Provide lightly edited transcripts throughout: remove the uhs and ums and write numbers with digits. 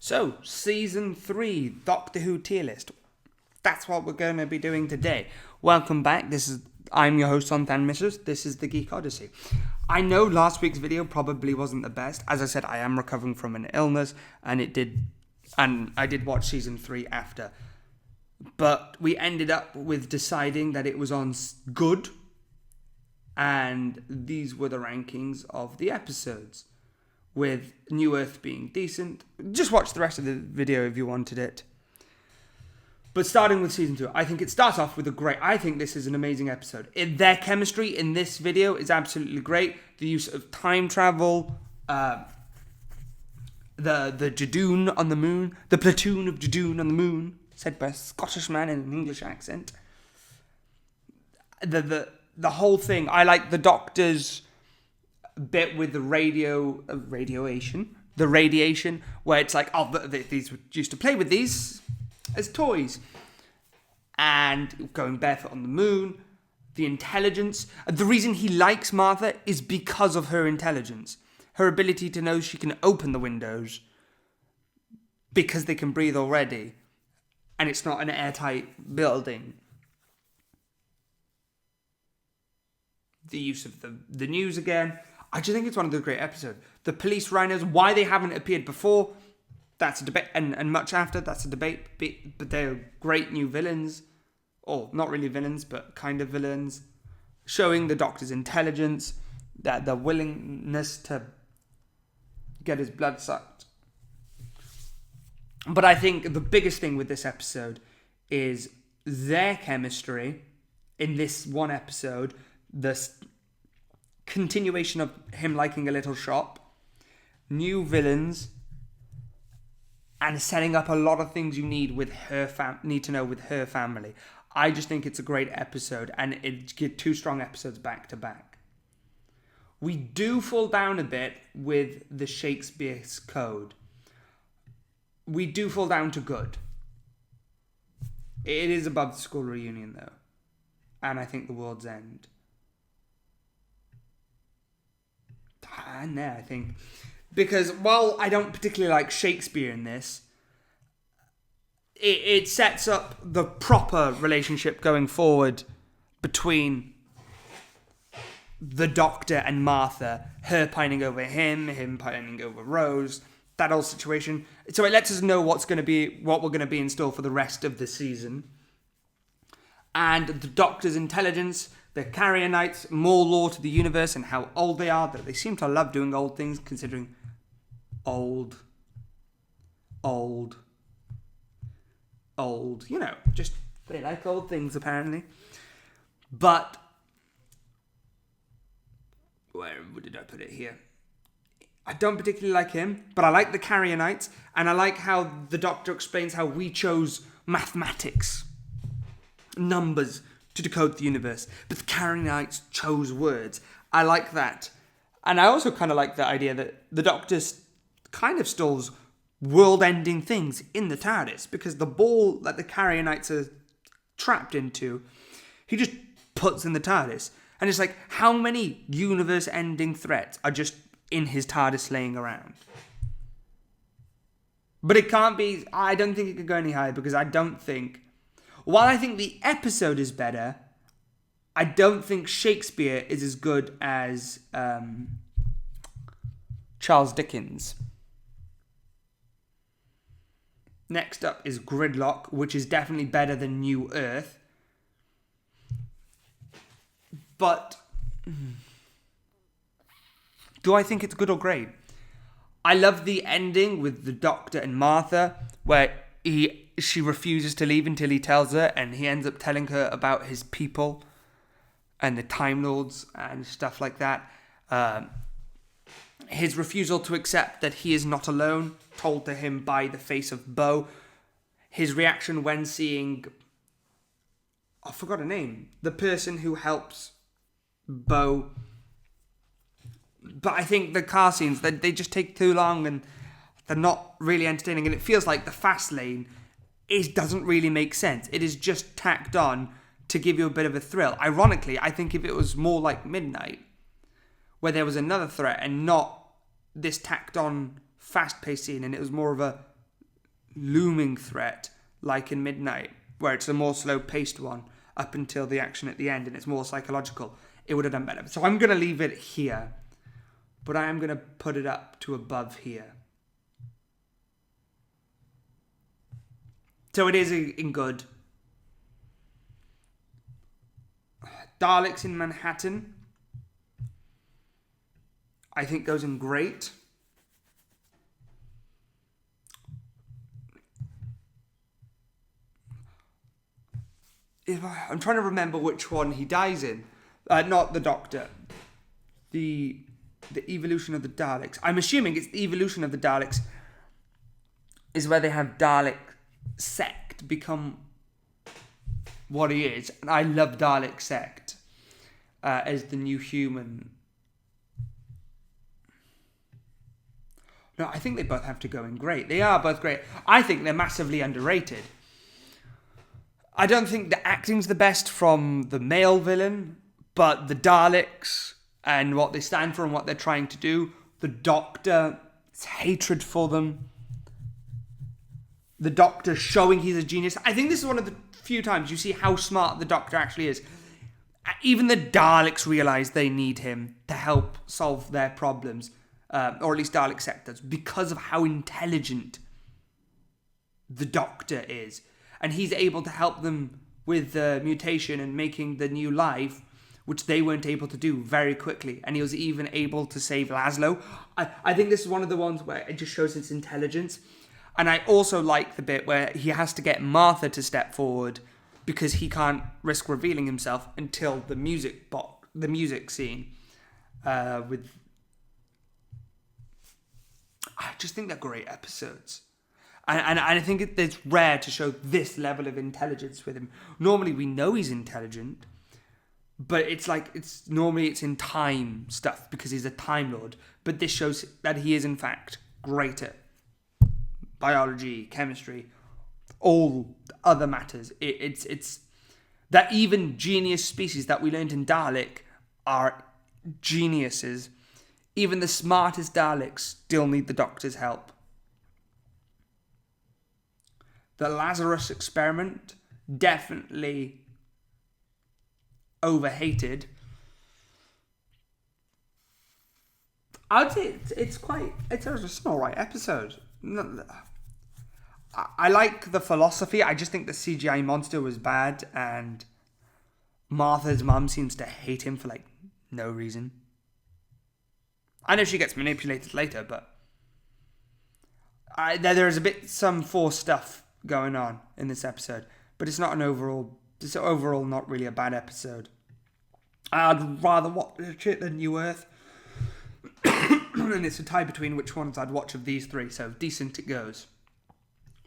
So, Season 3, Doctor Who tier list. That's what we're going to be doing today. Welcome back. I'm your host, Sonthan Mishras. This is the Geek Odyssey. I know last week's video probably wasn't the best. As I said, I am recovering from an illness, and I did watch Season 3 after. But we ended up with deciding that it was on good, and these were the rankings of the episodes, with New Earth being decent. Just watch the rest of the video if you wanted it. But starting with Season 2, I think it starts off with I think this is an amazing episode. Their chemistry in this video is absolutely great. The use of time travel, the Jadoon on the moon, the platoon of Jadoon on the moon, said by a Scottish man in an English accent. The whole thing, I like the Doctor's bit with the radiation, where it's like, these used to play with these as toys, and going barefoot on the moon, the intelligence. The reason he likes Martha is because of her intelligence, her ability to know she can open the windows because they can breathe already, and it's not an airtight building. The use of the news again. I just think it's one of the great episodes. The police rhinos, why they haven't appeared before, that's a debate, and much after, that's a debate, but they're great new villains, or not really villains, but kind of villains, showing the Doctor's intelligence, that the willingness to get his blood sucked. But I think the biggest thing with this episode is their chemistry in this one episode, the continuation of him liking a little shop, new villains, and setting up a lot of things you need with need to know with her family. I just think it's a great episode, and it get two strong episodes back to back. We do fall down a bit with the Shakespeare's Code. We do fall down to good. It is above the school reunion, though, and I think The World's End. And there, I think. Because while I don't particularly like Shakespeare in this, it sets up the proper relationship going forward between the Doctor and Martha, her pining over him pining over Rose, that whole situation. So it lets us know what we're going to be in store for the rest of the season. And the Doctor's intelligence, the Carrionites, more lore to the universe and how old they are. That they seem to love doing old things, considering old. You know, just they like old things apparently. But where did I put it here? I don't particularly like him, but I like the Carrionites, and I like how the Doctor explains how we chose mathematics, numbers, to decode the universe, but the Carrionites chose words. I like that. And I also kind of like the idea that the Doctor kind of stalls world-ending things in the TARDIS, because the ball that the Carrionites are trapped into, he just puts in the TARDIS. And it's like, how many universe-ending threats are just in his TARDIS laying around? But it can't be, I don't think it could go any higher, because while I think the episode is better, I don't think Shakespeare is as good as Charles Dickens. Next up is Gridlock, which is definitely better than New Earth. But do I think it's good or great? I love the ending with the Doctor and Martha, where she refuses to leave until he tells her, and he ends up telling her about his people and the Time Lords and stuff like that. His refusal to accept that he is not alone, told to him by the face of Bo. His reaction when seeing, I forgot her name, the person who helps Bo. But I think the car scenes, they just take too long and they're not really entertaining, and it feels like the fast lane doesn't really make sense. It is just tacked on to give you a bit of a thrill. Ironically, I think if it was more like Midnight, where there was another threat and not this tacked on fast-paced scene, and it was more of a looming threat, like in Midnight, where it's a more slow-paced one up until the action at the end, and it's more psychological, it would have done better. So I'm going to leave it here, but I am going to put it up to above here. So it is in good. Daleks in Manhattan, I think goes in great. I'm trying to remember which one he dies in. Not the Doctor. The evolution of the Daleks. I'm assuming it's the evolution of the Daleks is where they have Dalek sect become what he is. And I love Dalek sect as the new human. No, I think they both have to go in great. They are both great. I think they're massively underrated. I don't think the acting's the best from the male villain, but the Daleks and what they stand for and what they're trying to do, the Doctor, his hatred for them, the Doctor showing he's a genius. I think this is one of the few times you see how smart the Doctor actually is. Even the Daleks realise they need him to help solve their problems, or at least Dalek sectors, because of how intelligent the Doctor is. And he's able to help them with the mutation and making the new life, which they weren't able to do very quickly. And he was even able to save Laszlo. I think this is one of the ones where it just shows his intelligence. And I also like the bit where he has to get Martha to step forward because he can't risk revealing himself until the music scene. I just think they're great episodes. And I think it's rare to show this level of intelligence with him. Normally we know he's intelligent, but it's in time stuff because he's a Time Lord. But this shows that he is in fact great at biology, chemistry, all other matters. It's that even genius species that we learned in Dalek are geniuses. Even the smartest Daleks still need the Doctor's help. The Lazarus experiment, definitely overhated. I'd say it's an alright episode. I like the philosophy. I just think the CGI monster was bad, and Martha's mum seems to hate him for no reason. I know she gets manipulated later, but there is some forced stuff going on in this episode, but it's overall not really a bad episode. I'd rather watch it than New Earth. And it's a tie between which ones I'd watch of these three, so decent it goes.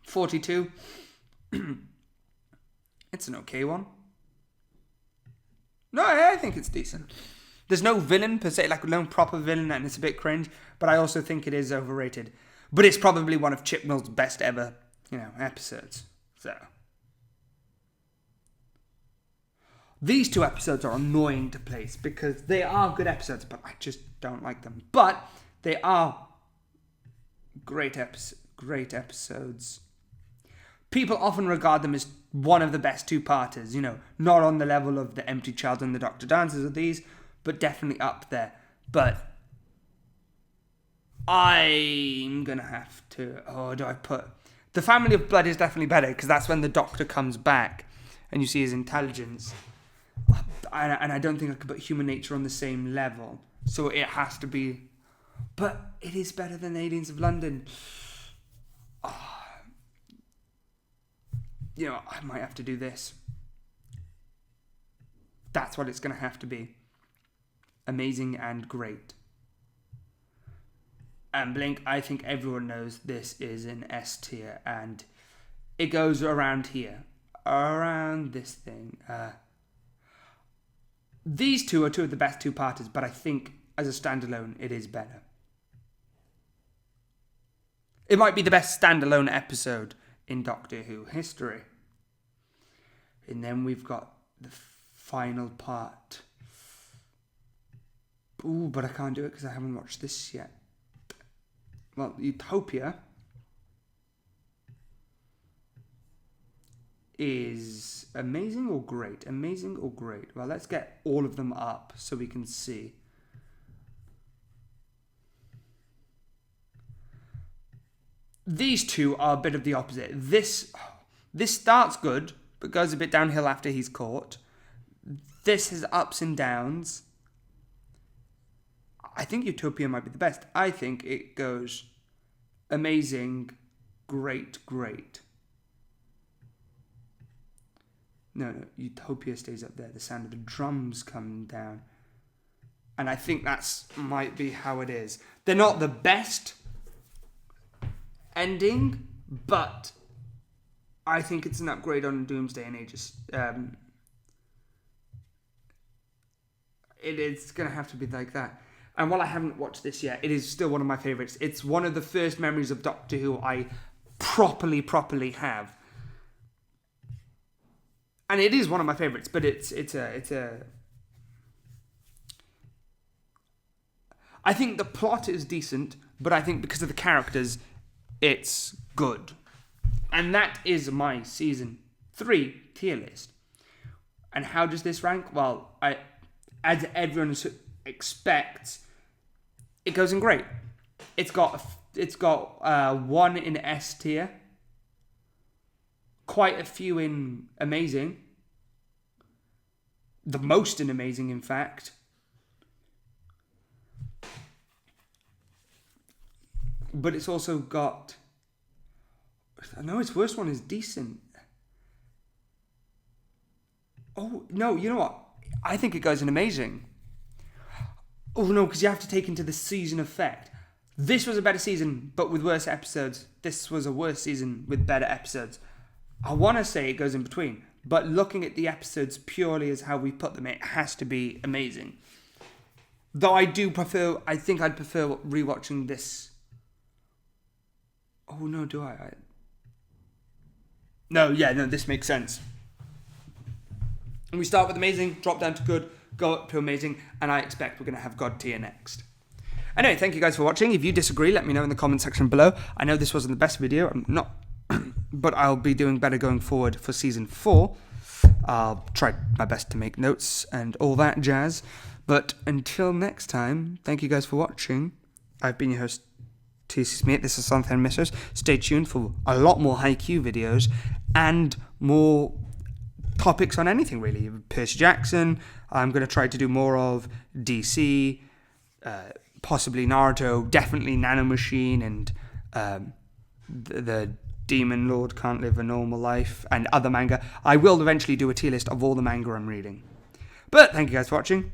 42. It's an okay one. No, I think it's decent. There's no villain per se, no proper villain, and it's a bit cringe, but I also think it is overrated. But it's probably one of Chibnall's best ever, episodes. So these two episodes are annoying to place because they are good episodes, but I just don't like them. But they are great episodes. People often regard them as one of the best two-parters, not on the level of The Empty Child and The Doctor Dances of these, but definitely up there. But I'm going to have to... The Family of Blood is definitely better, because that's when the Doctor comes back and you see his intelligence. And I don't think I could put Human Nature on the same level. So it has to be... But it is better than Aliens of London. I might have to do this. That's what it's going to have to be. Amazing and great. And Blink, I think everyone knows this is an S tier, and it goes around here. Around this thing. These two are two of the best two-parters, but I think as a standalone, it is better. It might be the best standalone episode in Doctor Who history. And then we've got the final part. Ooh, but I can't do it because I haven't watched this yet. Well, Utopia. is amazing or great? Amazing or great? Well, let's get all of them up so we can see. These two are a bit of the opposite. This starts good, but goes a bit downhill after he's caught. This has ups and downs. I think Utopia might be the best. I think it goes amazing, great, great. No, Utopia stays up there. The sound of the drums coming down. And I think that's might be how it is. They're not the best ending, but I think it's an upgrade on Doomsday and Aegis. It is going to have to be like that. And while I haven't watched this yet, it is still one of my favourites. It's one of the first memories of Doctor Who I properly have. And it is one of my favourites, but it's a... I think the plot is decent, but I think because of the characters, it's good. And that is my Season 3 tier list. And how does this rank? Well, as everyone expects, it goes in great. It's got 1 in S tier, quite a few in amazing, the most in amazing, in fact. But it's also got... No, its worst one is decent. Oh, no, you know what? I think it goes in amazing. Oh, no, because you have to take into the season effect. This was a better season, but with worse episodes. This was a worse season with better episodes. I want to say it goes in between, but looking at the episodes purely as how we put them, it has to be amazing. Though I think I'd prefer rewatching this. Oh, no, do I? No, this makes sense. And we start with amazing, drop down to good, go up to amazing, and I expect we're going to have God tier next. Anyway, thank you guys for watching. If you disagree, let me know in the comment section below. I know this wasn't the best video, I'm not, but I'll be doing better going forward for Season 4. I'll try my best to make notes and all that jazz. But until next time, thank you guys for watching. I've been your host, TC Smith. This is Something Missers. Stay tuned for a lot more Haikyuu videos and more topics on anything really. Percy Jackson. I'm going to try to do more of DC, possibly Naruto, definitely Nanomachine, and the Demon Lord Can't Live a Normal Life, and other manga. I will eventually do a tier list of all the manga I'm reading. But thank you guys for watching.